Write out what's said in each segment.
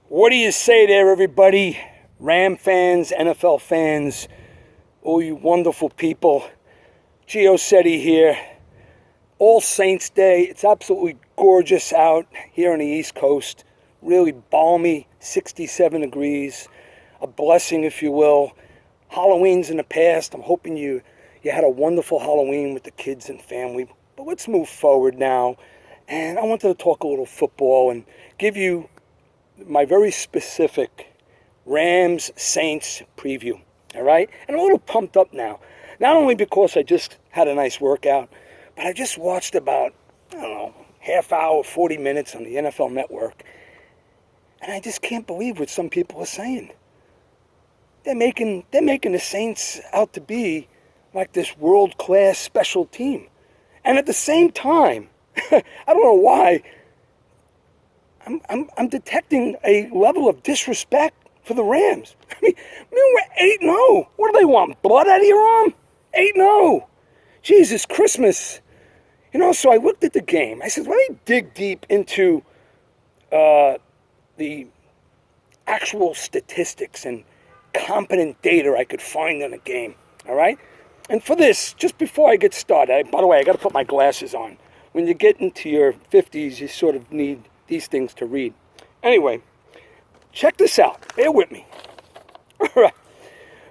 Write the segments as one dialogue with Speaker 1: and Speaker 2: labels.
Speaker 1: What do you say there, everybody? Ram fans, NFL fans, all you wonderful people. Gio Setti here. All Saints Day. It's absolutely gorgeous out here on the East Coast. Really balmy, 67 degrees. A blessing, if you will. Halloween's in the past. I'm hoping you had a wonderful Halloween with the kids and family. But let's move forward now. And I wanted to talk a little football and give you my very specific Rams Saints preview. All right? And I'm a little pumped up now. Not only because I just had a nice workout, but I just watched about, half hour, 40 minutes on the NFL Network. And I just can't believe what some people are saying. They're making the Saints out to be like this world-class special team. And at the same time, I don't know why, I'm detecting a level of disrespect for the Rams. I mean we're 8-0. What do they want? Blood out of your arm? 8-0. Jesus, Christmas. So I looked at the game. I said, let me dig deep into the actual statistics and competent data I could find in a game. All right? And for this, just before I get started, by the way, I got to put my glasses on. When you get into your 50s, you sort of need these things to read. Anyway, check this out. Bear with me. All right.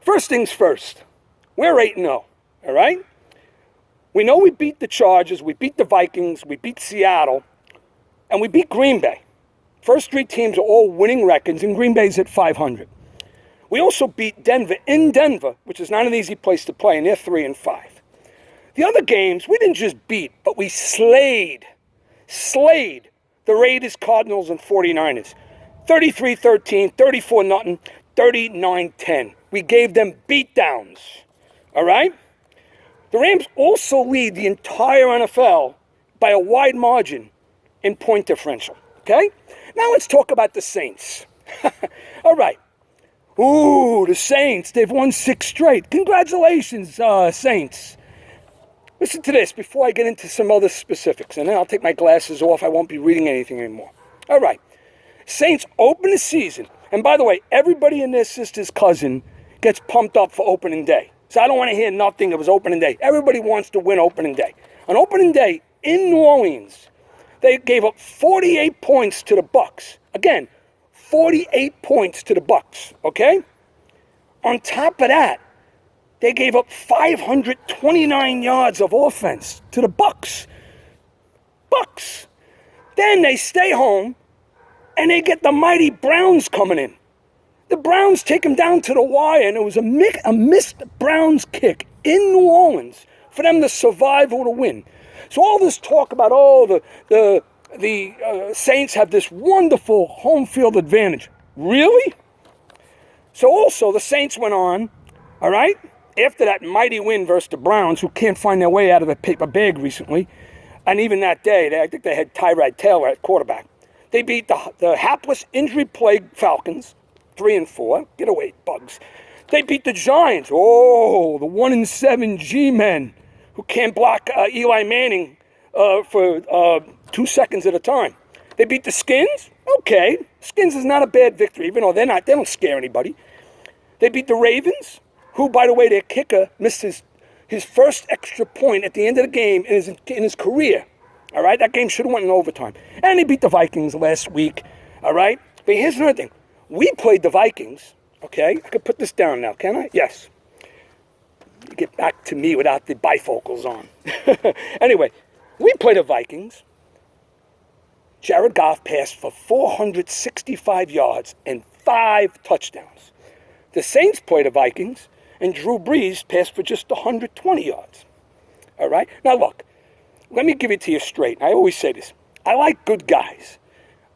Speaker 1: First things first. We're 8-0. All right? We know we beat the Chargers, we beat the Vikings, we beat Seattle, and we beat Green Bay. First three teams are all winning records, and Green Bay's at 500. We also beat Denver in Denver, which is not an easy place to play, and they're 3-5. The other games, we didn't just beat, but we slayed the Raiders, Cardinals, and 49ers. 33-13, 34-0, 39-10. We gave them beatdowns. All right? The Rams also lead the entire NFL by a wide margin in point differential. Okay? Now let's talk about the Saints. All right. Ooh, the Saints. They've won 6 straight. Congratulations, Saints. Listen to this before I get into some other specifics, and then I'll take my glasses off. I won't be reading anything anymore. All right. Saints open the season. And by the way, everybody and their sister's cousin gets pumped up for opening day. So I don't want to hear nothing. It was opening day. Everybody wants to win opening day. On opening day in New Orleans, they gave up 48 points to the Bucs. Again, 48 points to the Bucs, okay? On top of that, they gave up 529 yards of offense to the Bucs. Then they stay home, and they get the mighty Browns coming in. The Browns take them down to the wire, and it was a missed Browns kick in New Orleans for them to survive or to win. So all this talk about, the Saints have this wonderful home field advantage. Really? So also the Saints went on, all right, after that mighty win versus the Browns, who can't find their way out of the paper bag recently, and even that day, I think they had Tyrod Taylor at quarterback. They beat the hapless, injury-plagued Falcons, 3-4. Get away, Bugs. They beat the Giants. Oh, the 1-7 G-men who can't block Eli Manning for 2 seconds at a time. They beat the Skins. Okay, Skins is not a bad victory, even though they don't scare anybody. They beat the Ravens, who, by the way, their kicker missed his first extra point at the end of the game in his career. All right, that game should have went in overtime. And they beat the Vikings last week. All right, but here's another thing. We played the Vikings, okay? I could put this down now, can I? Yes. Get back to me without the bifocals on. Anyway, we played the Vikings. Jared Goff passed for 465 yards and 5 touchdowns. The Saints played the Vikings, and Drew Brees passed for just 120 yards. All right? Now, look, let me give it to you straight. I always say this. I like good guys.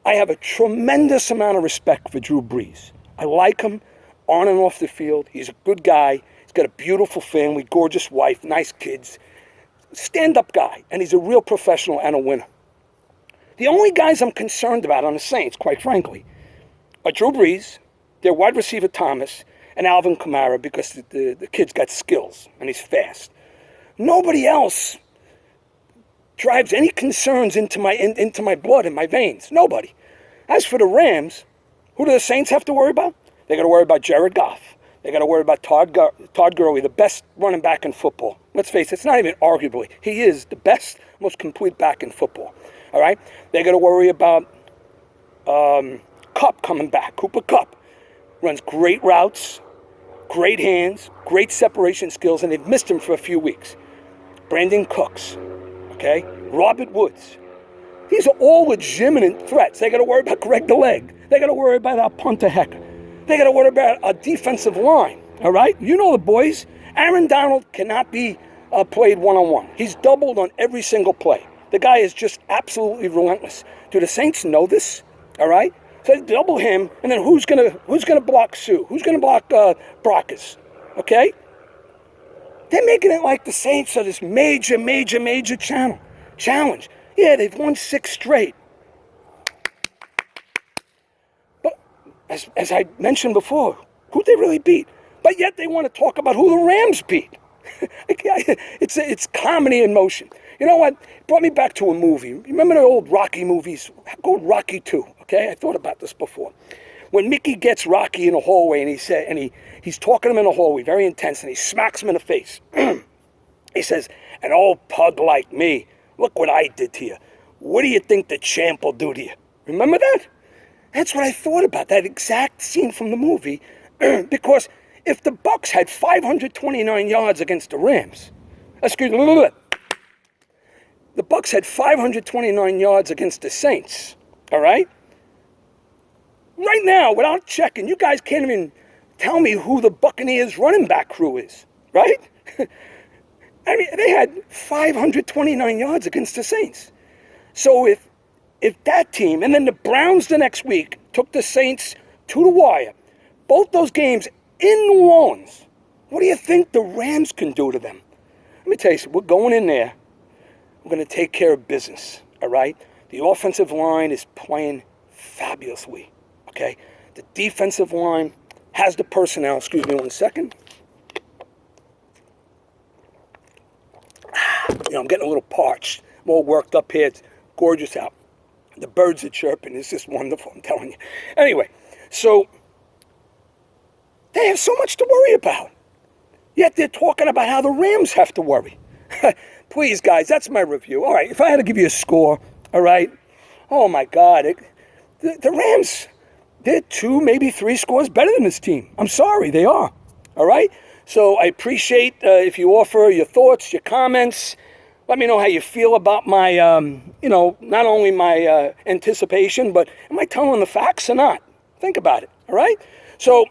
Speaker 1: I have a tremendous amount of respect for Drew Brees. I like him on and off the field. He's a good guy. He's got a beautiful family, gorgeous wife, nice kids. Stand-up guy, and he's a real professional and a winner. The only guys I'm concerned about on the Saints, quite frankly, are Drew Brees, their wide receiver Thomas, and Alvin Kamara, because the kid's got skills and he's fast. Nobody else drives any concerns into my blood, in my veins. Nobody. As for the Rams, Who do the Saints have to worry about? They got to worry about Jared Goff. They got to worry about Todd Gurley, the best running back in football. Let's face it, it's not even arguably. He is the best, most complete back in football. All right? They got to worry about Kupp coming back. Cooper Kupp runs great routes, great hands, great separation skills, and they've missed him for a few weeks. Brandon Cooks, okay? Robert Woods. These are all legitimate threats. They got to worry about Greg the Leg. They got to worry about our punter Hecker. They got to worry about a defensive line, all right? You know the boys. Aaron Donald cannot be played one-on-one. He's doubled on every single play. The guy is just absolutely relentless. Do the Saints know this, all right? So they double him, and then who's gonna block Sue? Who's gonna block Brockers, okay? They're making it like the Saints are this major challenge. Yeah, they've won 6 straight. As I mentioned before, who'd they really beat? But yet they want to talk about who the Rams beat. It's comedy in motion. You know what? It brought me back to a movie. Remember the old Rocky movies? Go Rocky 2, okay? I thought about this before. When Mickey gets Rocky in a hallway and he's talking to him in a hallway, very intense, and he smacks him in the face. He says, "An old pug like me, look what I did to you. What do you think the champ will do to you?" Remember that? That's what I thought about, that exact scene from the movie. Because if the Bucs had 529 yards against the Rams, the Bucs had 529 yards against the Saints, all right? Right now, without checking, you guys can't even tell me who the Buccaneers running back crew is, right? I mean, they had 529 yards against the Saints. So if that team, and then the Browns the next week, took the Saints to the wire, both those games in New Orleans, what do you think the Rams can do to them? Let me tell you something. We're going in there. We're going to take care of business, all right? The offensive line is playing fabulously, okay? The defensive line has the personnel. Excuse me 1 second. I'm getting a little parched. I'm all worked up here. It's gorgeous out. The birds are chirping. It's just wonderful, I'm telling you. Anyway, so they have so much to worry about. Yet they're talking about how the Rams have to worry. Please, guys, that's my review. All right, if I had to give you a score, all right, oh, my God. The Rams, they're 2, maybe 3 scores better than this team. I'm sorry, they are. All right? So I appreciate if you offer your thoughts, your comments. Let me know how you feel about my, not only my anticipation, but am I telling the facts or not? Think about it, all right? So